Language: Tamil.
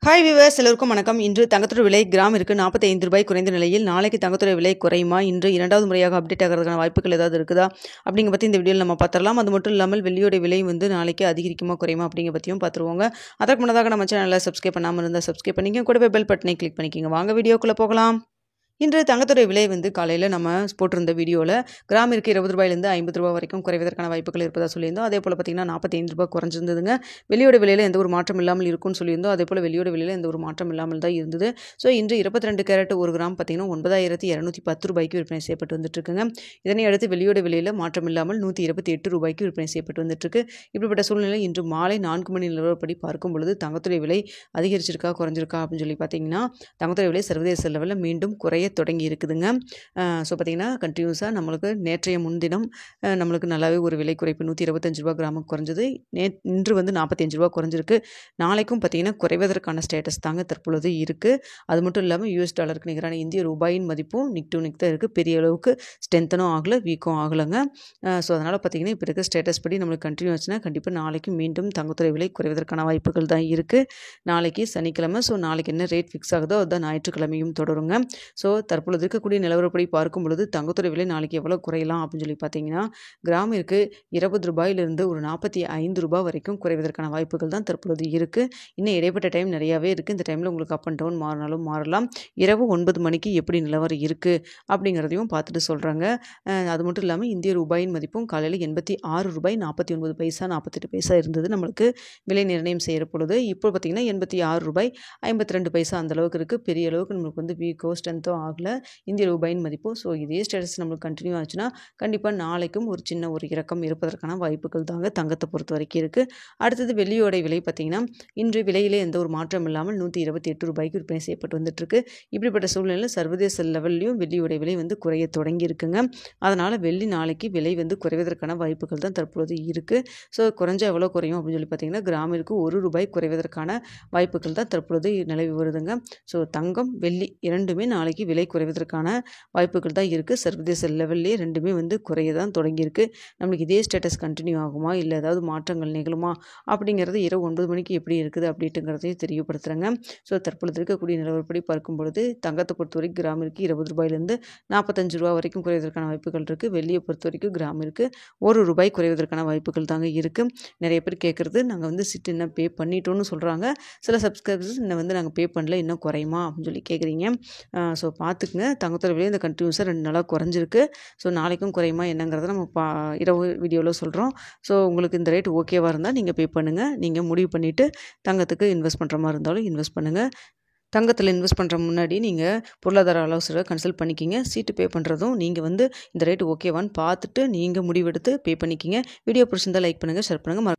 ஹாய் வியூவர்ஸ், எல்லோருக்கும் வணக்கம். இன்று தங்கத்தோட விலை கிராமிற்கு ₹45 குறைந்த நிலையில் நாளைக்கு தங்கத்தோட விலை குறையுமா, இன்று இரண்டாவது முறையாக அப்டேட் ஆகிறதுக்கான வாய்ப்புகள் ஏதாவது இருக்குதா அப்படிங்க பற்றி இந்த வீடியோவில் நம்ம பார்த்துடலாம். அது மட்டும் இல்லாமல் வெள்ளியோட விலை நாளைக்கு அதிகரிக்குமா குறையுமா அப்படிங்க பற்றியும் பார்த்துருவோங்க. அதற்கு முன்னதாக நம்ம சேனலில் சப்ஸ்கிரைப் பண்ணாமல் இருந்தால் சப்ஸ்கிரைப் பண்ணிக்கங்க, கூடவே பெல் பட்டனை கிளிக் பண்ணிக்கோங்க. வாங்க வீடியோக்குள்ளே போகலாம். இன்று தங்கத்தோட விலை காலையில் நம்ம போட்டிருந்த வீடியோவில் கிராமிற்கு ₹20 50 வரைக்கும் குறைவதற்கான வாய்ப்புகள் இருப்பதாக சொல்லியிருந்தோம். அதே போல் பார்த்திங்கன்னா ₹45 குறைஞ்சிருந்ததுங்க. வெள்ளியோட விலையில் எந்த ஒரு மாற்றம் இல்லாமல் இருக்கும்னு சொல்லியிருந்தோம். அதே போல் வெள்ளியோட விலையில் எந்த ஒரு மாற்றம் இல்லாமல் தான் இருந்தது. ஸோ இன்று 22 கேரட் 1 கிராம் பார்த்திங்கன்னா ₹9,210 விற்பனை செய்யப்பட்டு வந்துட்டுருக்குங்க. இதனை அடுத்து வெள்ளியோட விலையில் மாற்றம் இல்லாமல் ₹128 விற்பனை செய்யப்பட்டு வந்துட்டுருக்கு. இப்படிப்பட்ட சூழ்நிலை இன்று மாலை 4 மணி நிலவரப்படி பார்க்கும் பொழுது தங்கத்துறை விலை அதிகரிச்சிருக்கா குறைஞ்சிருக்கா அப்படின்னு சொல்லி பார்த்தீங்கன்னா தங்கத்துறை விலை சர்வதேச லெவலில் மீண்டும் குறைய தொடங்கி இருக்குதுங்க. ஸோ பார்த்திங்கன்னா கண்டினியூஸாக நம்மளுக்கு நேற்றைய முன்தினம் நம்மளுக்கு நல்லாவே ஒரு விலை குறைப்பு ₹125 கிராமுக்கு குறைஞ்சது. இன்று ₹45 குறைஞ்சிருக்கு. நாளைக்கும் பார்த்திங்கன்னா குறைவதற்கான ஸ்டேட்டஸ் தாங்க தற்பொழுது இருக்குது. அது மட்டும் இல்லாமல் US டாலருக்கு நிகரான இந்திய ரூபாயின் மதிப்பும் நிக் டு நிக் தான் இருக்குது. பெரிய அளவுக்கு ஸ்ட்ரென்த்தனும் ஆகலை, வீக்கும் ஆகலைங்க. ஸோ அதனால் பார்த்திங்கன்னா இப்போ இருக்க ஸ்டேட்டஸ் படி நம்மளுக்கு கண்டினியூ ஆச்சுன்னா கண்டிப்பாக நாளைக்கு மீண்டும் தங்கத்துறை விலை குறைவதற்கான வாய்ப்புகள் தான் இருக்குது. நாளைக்கு சனிக்கிழமை. ஸோ நாளைக்கு என்ன ரேட் ஃபிக்ஸ் ஆகுதோ அதுதான் ஞாயிற்றுக்கிழமையும் தொடருங்க. ஸோ தற்பொழுது இருக்கக்கூடிய நிலவரப்படி பார்க்கும் பொழுது தங்கத்துறை விலை நாளைக்கு எவ்வளோ குறையலாம் அப்படின்னு சொல்லி பார்த்தீங்கன்னா கிராமிற்கு ₹20 ஒரு ₹45 வரைக்கும் குறைவதற்கான வாய்ப்புகள் தான் தற்பொழுது இருக்குது. இன்னும் இடைப்பட்ட டைம் நிறையாவே இருக்குது. இந்த டைமில் உங்களுக்கு அப் அண்ட் டவுன் மாறினாலும் மாறலாம். இரவு 9 மணிக்கு எப்படி நிலவரம் இருக்குது அப்படிங்கிறதையும் பார்த்துட்டு சொல்கிறாங்க. அது மட்டும் இல்லாமல் இந்திய ரூபாயின் மதிப்பும் காலையில் ₹86.49 48 இருந்தது நம்மளுக்கு விலை நிர்ணயம் செய்கிற பொழுது. இப்போ பார்த்திங்கன்னா ₹86.52 அந்த அளவுக்கு இருக்குது. பெரிய அளவுக்கு நம்மளுக்கு வீக்கோ ஸ்ட்ரென்த்தோ ஆகலை இந்திய ரூபாயின் மதிப்பு. ஸோ இதே ஸ்டேட்டஸ் நம்மளுக்கு கண்டினியூ ஆச்சுன்னா கண்டிப்பாக நாளைக்கும் ஒரு சின்ன ஒரு இறக்கம் இருப்பதற்கான வாய்ப்புகள் தாங்க தங்கத்தை பொறுத்த வரைக்கும் இருக்குது. அடுத்தது வெள்ளியோட விலை பார்த்திங்கன்னா இன்று விலையிலே எந்த ஒரு மாற்றம் இல்லாமல் ₹128 விற்பனை செய்யப்பட்டு வந்துட்டுருக்கு. இப்படிப்பட்ட சூழ்நிலையில் சர்வதேச லெவல்லையும் வெள்ளியோட விலை குறைய தொடங்கி இருக்குங்க. அதனால் வெள்ளி நாளைக்கு விலை குறைவதற்கான வாய்ப்புகள் தான் தற்பொழுது இருக்குது. ஸோ குறைஞ்சா எவ்வளோ குறையும் அப்படின்னு சொல்லி பார்த்திங்கன்னா கிராமிற்கு ₹1 குறைவதற்கான வாய்ப்புகள் தான் தற்பொழுது நிலவி வருதுங்க. ஸோ தங்கம் வெள்ளி இரண்டுமே நாளைக்கு விலை குறைவதற்கான வாய்ப்புகள் தான் இருக்குது. சர்வதேச லெவல்லே ரெண்டுமே குறைய தான் தொடங்கியிருக்கு. நம்மளுக்கு இதே ஸ்டேட்டஸ் கண்டினியூ ஆகுமா இல்லை ஏதாவது மாற்றங்கள் நிகழுமா அப்படிங்கிறது இரவு 9 மணிக்கு எப்படி இருக்குது அப்படிங்கிறதையும் தெரியப்படுத்துகிறேங்க. ஸோ தற்பொழுது இருக்கக்கூடிய நிலவரப்படி பார்க்கும் பொழுது தங்கத்தை பொறுத்தவரைக்கும் கிராமிற்கு ₹20 ₹45 வரைக்கும் குறைவதற்கான வாய்ப்புகள் இருக்குது. வெள்ளியை பொறுத்த வரைக்கும் கிராமிற்கு ₹1 குறைவதற்கான வாய்ப்புகள் தாங்க இருக்குது. நிறைய பேர் கேட்குறது நாங்கள் சிட்டு என்ன பே பண்ணிட்டோன்னு சொல்கிறாங்க. சில சப்ஸ்கிரைபர்ஸ் இன்னும் நாங்கள் பே பண்ணல இன்னும் குறையுமா அப்படின்னு சொல்லி கேட்குறீங்க. ஸோ பார்த்துக்குங்க தங்கத்தோட விலை கண்டினியூஸாக 2 நாளாக குறைஞ்சிருக்கு. ஸோ நாளைக்கும் குறையுமா என்னங்கிறத நம்ம இரவு வீடியோவில் சொல்கிறோம். ஸோ உங்களுக்கு இந்த ரேட் ஓகேவாக இருந்தால் நீங்கள் பே பண்ணுங்கள். நீங்கள் முடிவு பண்ணிவிட்டு தங்கத்துக்கு இன்வெஸ்ட் பண்ணுற மாதிரி இருந்தாலும் இன்வெஸ்ட் பண்ணுங்கள். தங்கத்தில் இன்வெஸ்ட் பண்ணுற முன்னாடி நீங்கள் பொருளாதார ஆலோசகரை கன்சல்ட் பண்ணிக்கிங்க. சீட்டு பே பண்ணுறதும் நீங்கள் இந்த ரேட் ஓகேவான்னு பார்த்துட்டு நீங்கள் முடிவெடுத்து பே பண்ணிக்கிங்க. வீடியோ பிடிச்சிருந்தால் லைக் பண்ணுங்கள், ஷேர் பண்ணுங்கள்.